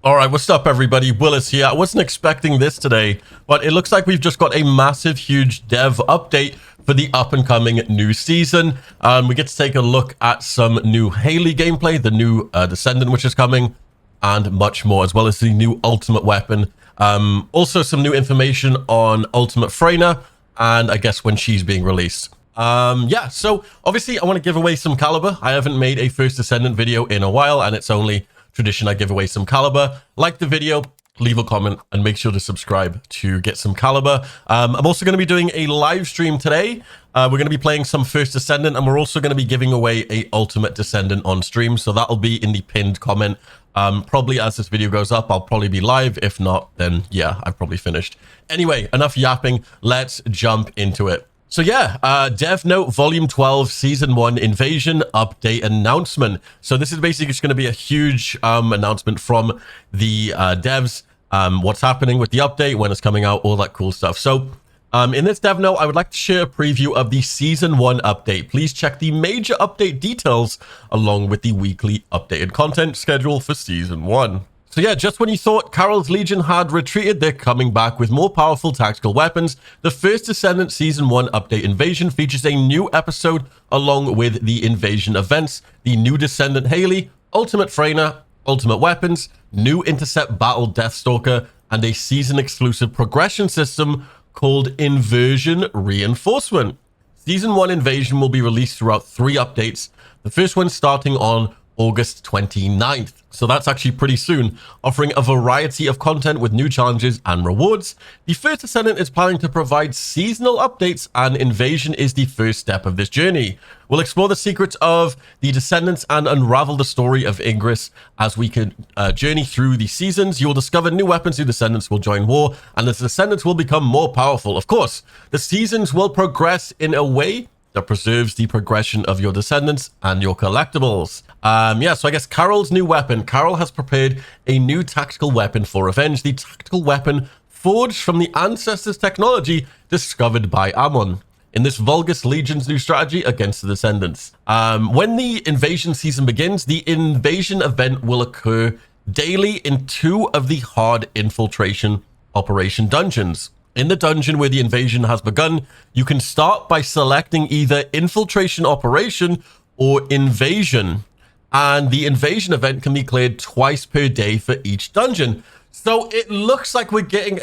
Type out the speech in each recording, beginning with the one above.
All right, what's up, everybody? Willis here. I wasn't expecting this today, but it looks like we've just got a massive, huge dev update for the up-and-coming new season. We get to take a look at some new Hailey gameplay, the new Descendant, which is coming, and much more, as well as the new ultimate weapon. Also, some new information on ultimate Freyna, and I guess when she's being released. Yeah, so obviously I want to give away some caliber. I haven't made a first Descendant video in a while, and it's only tradition I give away some caliber. Like the video, leave a comment, and make sure to subscribe to get some caliber. I'm also going to be doing a live stream today. We're going to be playing some first Descendant, and we're also going to be giving away a ultimate Descendant on stream, so that'll be in the pinned comment. Probably as this video goes up, I'll probably be live. If not, then yeah, I've probably finished. Anyway, enough yapping. Let's jump into it. So yeah, Dev Note Volume 12 Season 1 Invasion Update Announcement. So this is basically just going to be a huge announcement from the devs, what's happening with the update, when it's coming out, all that cool stuff. So in this Dev Note, I would like to share a preview of the Season 1 update. Please check the major update details along with the weekly updated content schedule for Season 1. So yeah, just when you thought Carol's Legion had retreated, they're coming back with more powerful tactical weapons. The first Descendant Season 1 update Invasion features a new episode along with the Invasion events, the new Descendant Hailey, Ultimate Freyna, Ultimate Weapons, new Intercept Battle Deathstalker, and a season-exclusive progression system called Inversion Reinforcement. Season 1 Invasion will be released throughout 3 updates, the first one starting on August 29th. So that's actually pretty soon, offering a variety of content with new challenges and rewards. The first Descendant is planning to provide seasonal updates, and Invasion is the first step of this journey. We'll explore the secrets of the Descendants and unravel the story of Ingress as we can journey through the seasons. You will discover new weapons, new Descendants will join war, and the Descendants will become more powerful. Of course, the seasons will progress in a way that preserves the progression of your Descendants and your collectibles. Yeah, so I guess Carol's new weapon. Carol has prepared a new tactical weapon for revenge. The tactical weapon forged from the Ancestors technology discovered by Ammon in this Vulgus Legion's new strategy against the Descendants. When the Invasion season begins, the Invasion event will occur daily in 2 of the hard infiltration operation dungeons. In the dungeon where the invasion has begun, you can start by selecting either Infiltration Operation or Invasion, and the Invasion event can be cleared twice per day for each dungeon. So it looks like we're getting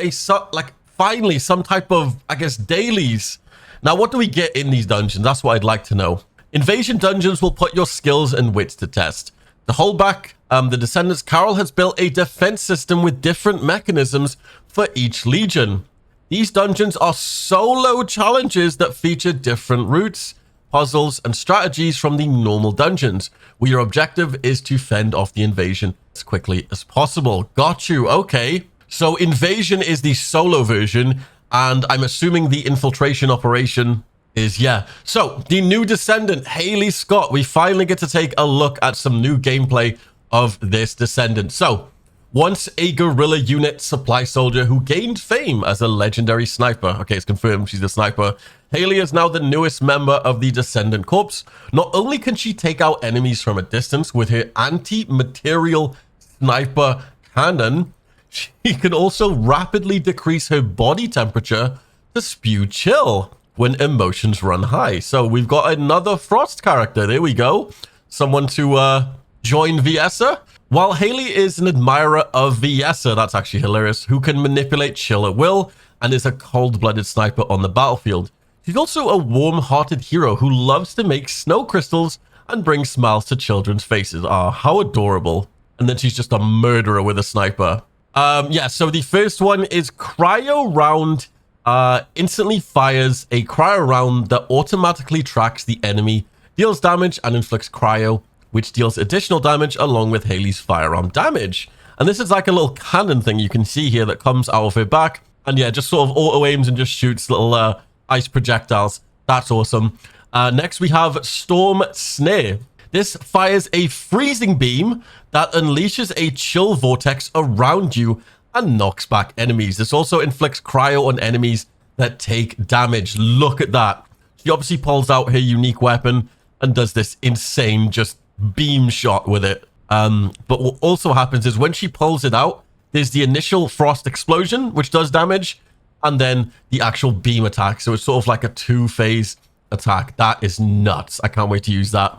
finally some type of, I guess, dailies. Now, what do we get in these dungeons? That's what I'd like to know. Invasion dungeons will put your skills and wits to test. To hold back the Descendants, Carol has built a defense system with different mechanisms for each legion. These dungeons are solo challenges that feature different routes, puzzles, and strategies from the normal dungeons, where your objective is to fend off the invasion as quickly as possible. Got you. Okay. So Invasion is the solo version, and I'm assuming the infiltration operation is, yeah. So the new Descendant, Hailey Scott, we finally get to take a look at some new gameplay of this Descendant. So once a guerrilla unit supply soldier who gained fame as a legendary sniper. Okay, it's confirmed she's a sniper. Hailey is now the newest member of the Descendant Corps. Not only can she take out enemies from a distance with her anti-material sniper cannon, she can also rapidly decrease her body temperature to spew chill when emotions run high. So we've got another Frost character. There we go. Someone to join Viessa. While Hailey is an admirer of Viessa, that's actually hilarious, who can manipulate chill at will and is a cold-blooded sniper on the battlefield. She's also a warm-hearted hero who loves to make snow crystals and bring smiles to children's faces. Ah, how adorable. And then she's just a murderer with a sniper. Yeah, so the first one is Cryo Round. Instantly fires a cryo round that automatically tracks the enemy, deals damage, and inflicts cryo, which deals additional damage along with Hailey's firearm damage. And this is like a little cannon thing you can see here that comes out of her back. And yeah, just sort of auto aims and just shoots little ice projectiles. That's awesome. Next, we have Storm Snare. This fires a freezing beam that unleashes a chill vortex around you and knocks back enemies. This also inflicts cryo on enemies that take damage. Look at that. She obviously pulls out her unique weapon and does this insane just beam shot with it. But what also happens is when she pulls it out, there's the initial frost explosion, which does damage, and then the actual beam attack. So it's sort of like a two-phase attack. That is nuts. I can't wait to use that.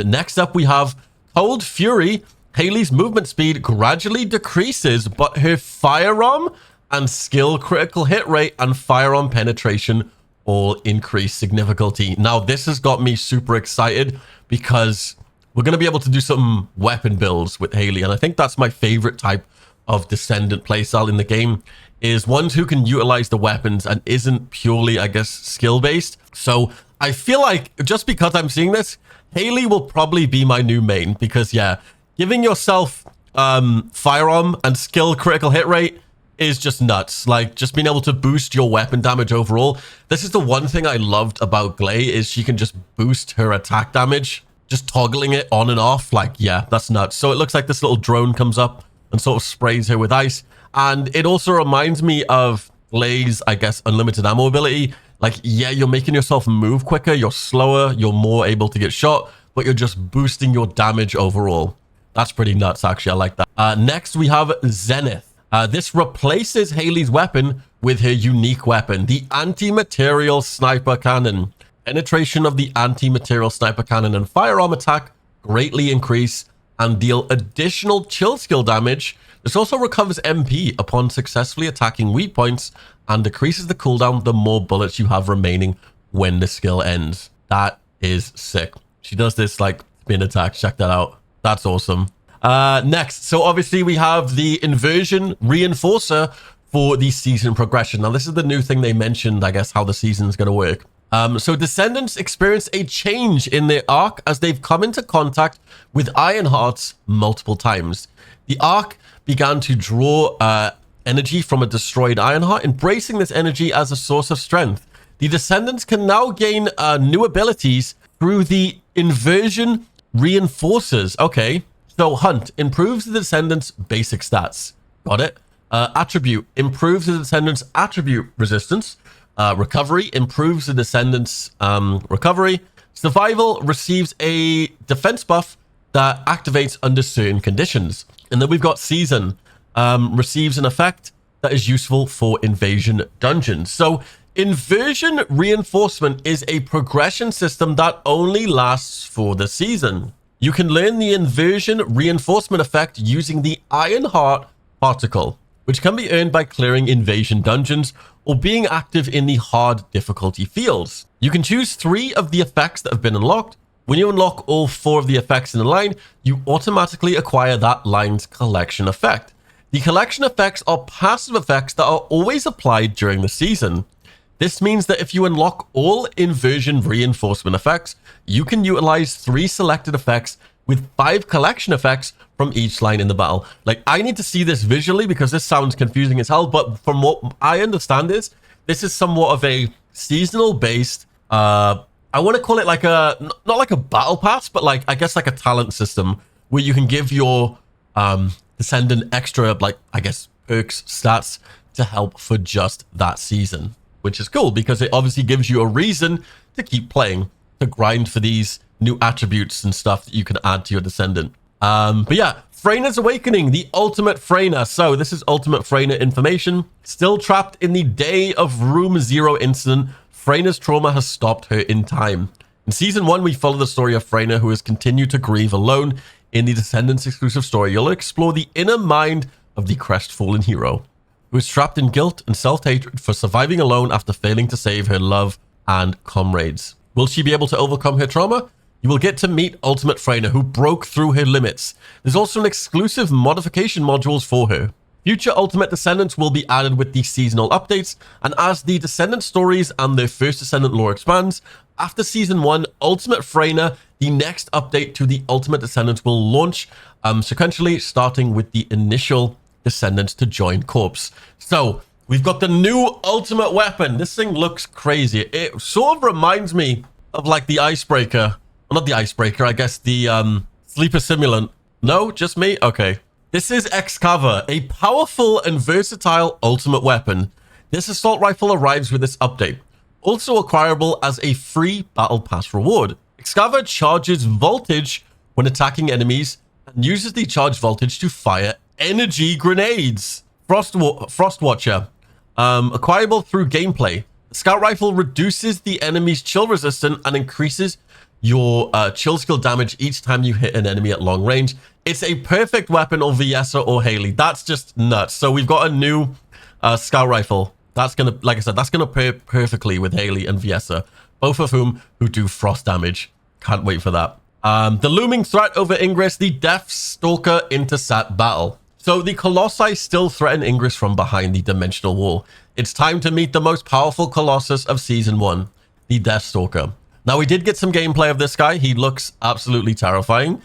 Next up, we have Cold Fury. Hailey's movement speed gradually decreases, but her firearm and skill critical hit rate and firearm penetration all increase significantly. Now, this has got me super excited because we're going to be able to do some weapon builds with Hailey, and I think that's my favorite type of Descendant playstyle in the game, is ones who can utilize the weapons and isn't purely, I guess, skill-based. So I feel like just because I'm seeing this, Hailey will probably be my new main because, yeah, giving yourself firearm and skill critical hit rate is just nuts. Like, just being able to boost your weapon damage overall. This is the one thing I loved about Glay, is she can just boost her attack damage, just toggling it on and off. Like, yeah, that's nuts. So it looks like this little drone comes up and sort of sprays her with ice. And it also reminds me of Glay's, I guess, unlimited ammo ability. Like, yeah, you're making yourself move quicker, you're slower, you're more able to get shot, but you're just boosting your damage overall. That's pretty nuts, actually. I like that. Next, we have Zenith. This replaces Hailey's weapon with her unique weapon, the anti-material sniper cannon. Penetration of the anti-material sniper cannon and firearm attack greatly increase and deal additional chill skill damage. This also recovers MP upon successfully attacking weak points and decreases the cooldown the more bullets you have remaining when the skill ends. That is sick. She does this like spin attack. Check that out. That's awesome. Next, so obviously we have the Inversion Reinforcer for the season progression. Now, this is the new thing they mentioned, I guess, how the season's going to work. So Descendants experience a change in their arc as they've come into contact with Iron Hearts multiple times. The arc began to draw energy from a destroyed Iron Heart, embracing this energy as a source of strength. The Descendants can now gain new abilities through the Inversion Reinforcers. Okay. So Hunt improves the Descendants' basic stats. Got it. Attribute improves the Descendants' attribute resistance. Recovery improves the Descendants' recovery. Survival receives a defense buff that activates under certain conditions. And then we've got Season receives an effect that is useful for invasion dungeons. So Inversion Reinforcement is a progression system that only lasts for the season. You can learn the Inversion Reinforcement effect using the Iron Heart Particle, which can be earned by clearing invasion dungeons or being active in the hard difficulty fields. You can choose 3 of the effects that have been unlocked. When you unlock all 4 of the effects in a line, you automatically acquire that line's collection effect. The collection effects are passive effects that are always applied during the season. This means that if you unlock all Inversion Reinforcement effects, you can utilize 3 selected effects with 5 collection effects from each line in the battle. Like, I need to see this visually because this sounds confusing as hell, but from what I understand is, this is somewhat of a seasonal based, I want to call it like a, not like a battle pass, but like, I guess like a talent system where you can give your Descendant extra, like, I guess, perks, stats to help for just that season. Which is cool because it obviously gives you a reason to keep playing, to grind for these new attributes and stuff that you can add to your Descendant. But yeah, Freyna's Awakening, the ultimate Freyna. So this is ultimate Freyna information. Still trapped in the day of Room Zero incident, Freyna's trauma has stopped her in time. In Season 1, we follow the story of Freyna, who has continued to grieve alone. In the Descendants exclusive story, you'll explore the inner mind of the crestfallen hero, who is trapped in guilt and self-hatred for surviving alone after failing to save her love and comrades. Will she be able to overcome her trauma? You will get to meet Ultimate Freyna, who broke through her limits. There's also an exclusive modification modules for her. Future Ultimate Descendants will be added with the seasonal updates, and as the Descendant stories and their first Descendant lore expands, after Season 1, Ultimate Freyna, the next update to the Ultimate Descendants, will launch sequentially, starting with the initial Descendants to join Corpse. So we've got the new ultimate weapon. This thing looks crazy. It sort of reminds me of like the Icebreaker. Well, not the Icebreaker, I guess the Sleeper Simulant. No, just me? Okay. This is Excava, a powerful and versatile ultimate weapon. This assault rifle arrives with this update, also acquirable as a free battle pass reward. Excava charges voltage when attacking enemies, and uses the charge voltage to fire energy grenades. Frost Watcher. Acquirable through gameplay. The scout rifle reduces the enemy's chill resistance and increases your chill skill damage each time you hit an enemy at long range. It's a perfect weapon on Viessa or Hailey. That's just nuts. So we've got a new scout rifle. That's gonna, like I said, that's gonna pair perfectly with Hailey and Viessa, both of whom who do frost damage. Can't wait for that. The looming threat over Ingress, the Death Stalker intercept battle. So the Colossi still threaten Ingress from behind the dimensional wall. It's time to meet the most powerful Colossus of Season 1, the Death Stalker. Now, we did get some gameplay of this guy. He looks absolutely terrifying.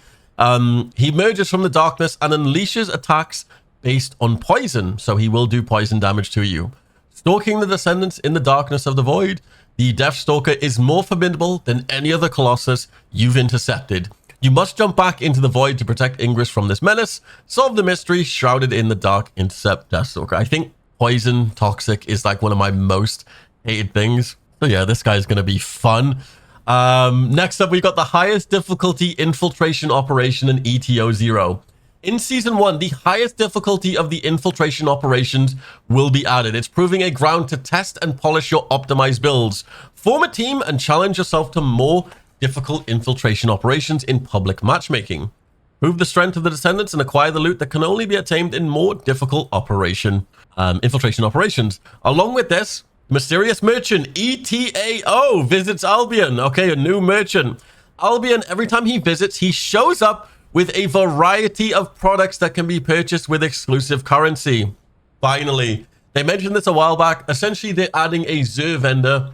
He emerges from the darkness and unleashes attacks based on poison, so he will do poison damage to you. Stalking the Descendants in the darkness of the void, the Death Stalker is more formidable than any other Colossus you've intercepted. You must jump back into the void to protect Ingress from this menace. Solve the mystery shrouded in the dark. Intercept Death Stalker. I think poison, toxic is like one of my most hated things. So yeah, this guy is going to be fun. Next up, we got the highest difficulty infiltration operation in ETO 0. In Season 1, the highest difficulty of the infiltration operations will be added. It's proving a ground to test and polish your optimized builds. Form a team and challenge yourself to more difficult infiltration operations in public matchmaking. Prove the strength of the Descendants and acquire the loot that can only be attained in more difficult infiltration operations. Along with this, mysterious merchant ETAO visits Albion. Okay, a new merchant. Albion, every time he visits, he shows up with a variety of products that can be purchased with exclusive currency. Finally, they mentioned this a while back. Essentially, they're adding a Zur vendor,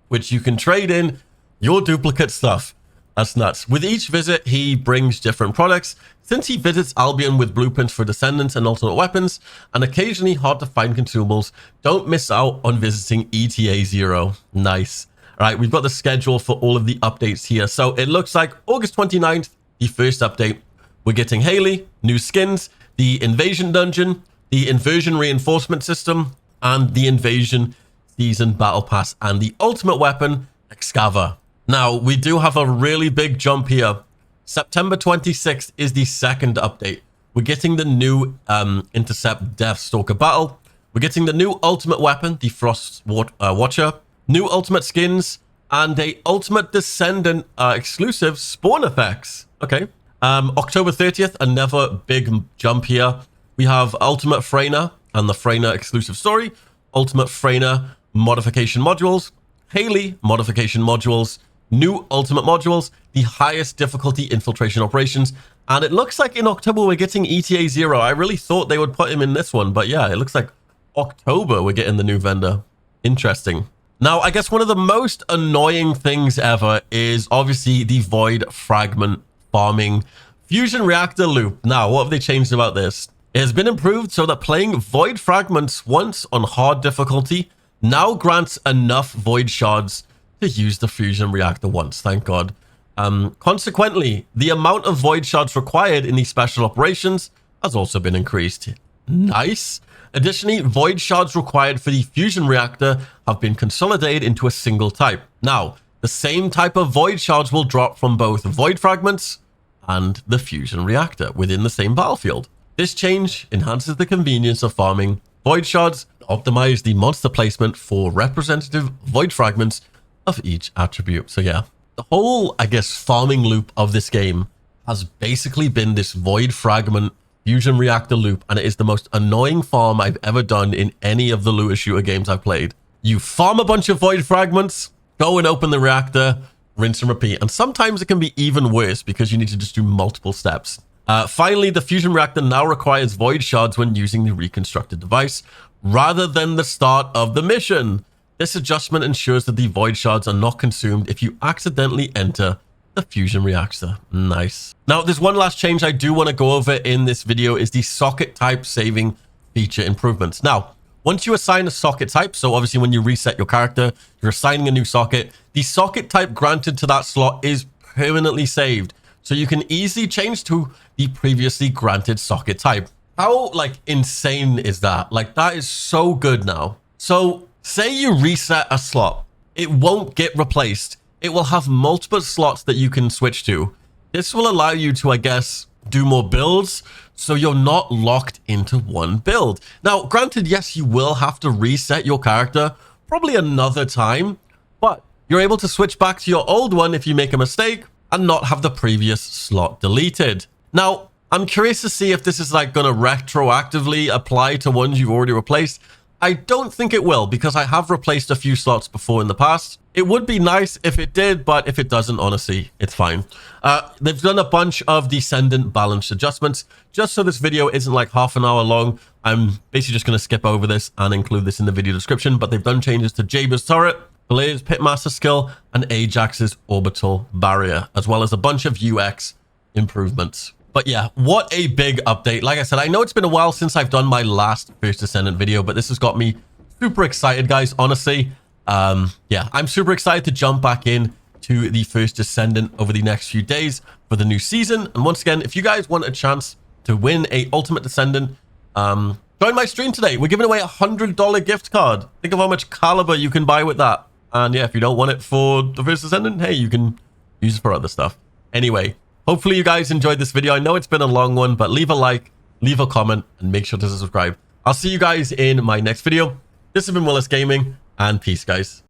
which you can trade in your duplicate stuff. That's nuts. With each visit, he brings different products. Since he visits Albion with blueprints for Descendants and ultimate weapons, and occasionally hard to find consumables, don't miss out on visiting ETA 0. Nice. All right, we've got the schedule for all of the updates here. So it looks like August 29th, the first update, we're getting Hailey, new skins, the Invasion dungeon, the Inversion reinforcement system, and the Invasion season battle pass, and the ultimate weapon, Excava. Now, we do have a really big jump here. September 26th is the second update. We're getting the new Intercept Death Stalker battle. We're getting the new ultimate weapon, the Frost Watcher, new ultimate skins, and a ultimate Descendant exclusive spawn effects. Okay. October 30th, another big jump here. We have Ultimate Freyna and the Freyna exclusive story, Ultimate Freyna modification modules, Hailey modification modules, new ultimate modules, the highest difficulty infiltration operations, and it looks like in October we're getting ETA 0. I really thought they would put him in this one, but yeah, it looks like October we're getting the new vendor. Interesting. Now, I guess one of the most annoying things ever is obviously the Void Fragment farming Fusion Reactor loop. Now, what have they changed about this? It has been improved so that playing Void Fragments once on hard difficulty now grants enough Void Shards to use the Fusion Reactor once, thank God. Consequently, the amount of Void Shards required in these special operations has also been increased. Nice. Additionally, Void Shards required for the Fusion Reactor have been consolidated into a single type. Now, the same type of Void Shards will drop from both Void Fragments and the Fusion Reactor within the same battlefield. This change enhances the convenience of farming Void Shards, optimize the monster placement for representative Void Fragments of each attribute. So yeah, the whole, I guess, farming loop of this game has basically been this Void Fragment Fusion Reactor loop, and it is the most annoying farm I've ever done in any of the looter shooter games I've played. You farm a bunch of Void Fragments, go and open the reactor, rinse and repeat. And sometimes it can be even worse because you need to just do multiple steps. Finally, the Fusion Reactor now requires Void Shards when using the reconstructed device, rather than the start of the mission. This adjustment ensures that the Void Shards are not consumed if you accidentally enter the Fusion Reactor. Nice. Now, there's one last change I do want to go over in this video is the socket type saving feature improvements. Now, once you assign a socket type, so obviously when you reset your character, you're assigning a new socket, the socket type granted to that slot is permanently saved. So you can easily change to the previously granted socket type. How, like, insane is that? Like, that is so good now. So say you reset a slot, it won't get replaced. It will have multiple slots that you can switch to. This will allow you to, I guess, do more builds, so you're not locked into one build. Now, granted, yes, you will have to reset your character probably another time, but you're able to switch back to your old one if you make a mistake and not have the previous slot deleted. Now, I'm curious to see if this is like going to retroactively apply to ones you've already replaced. I don't think it will, because I have replaced a few slots before in the past. It would be nice if it did, but if it doesn't, honestly, it's fine. They've done a bunch of Descendant balance adjustments. Just so this video isn't like half an hour long, I'm basically just going to skip over this and include this in the video description. But they've done changes to Jaber's turret, Blair's Pitmaster skill, and Ajax's orbital barrier, as well as a bunch of UX improvements. But yeah, what a big update. Like I said, I know it's been a while since I've done my last First Descendant video, but this has got me super excited, guys, honestly. Yeah, I'm super excited to jump back in to the First Descendant over the next few days for the new season. And once again, if you guys want a chance to win a Ultimate Descendant, join my stream today. We're giving away a $100 gift card. Think of how much caliber you can buy with that. And yeah, if you don't want it for the First Descendant, hey, you can use it for other stuff. Anyway, hopefully you guys enjoyed this video. I know it's been a long one, but leave a like, leave a comment, and make sure to subscribe. I'll see you guys in my next video. This has been Willis Gaming, and peace, guys.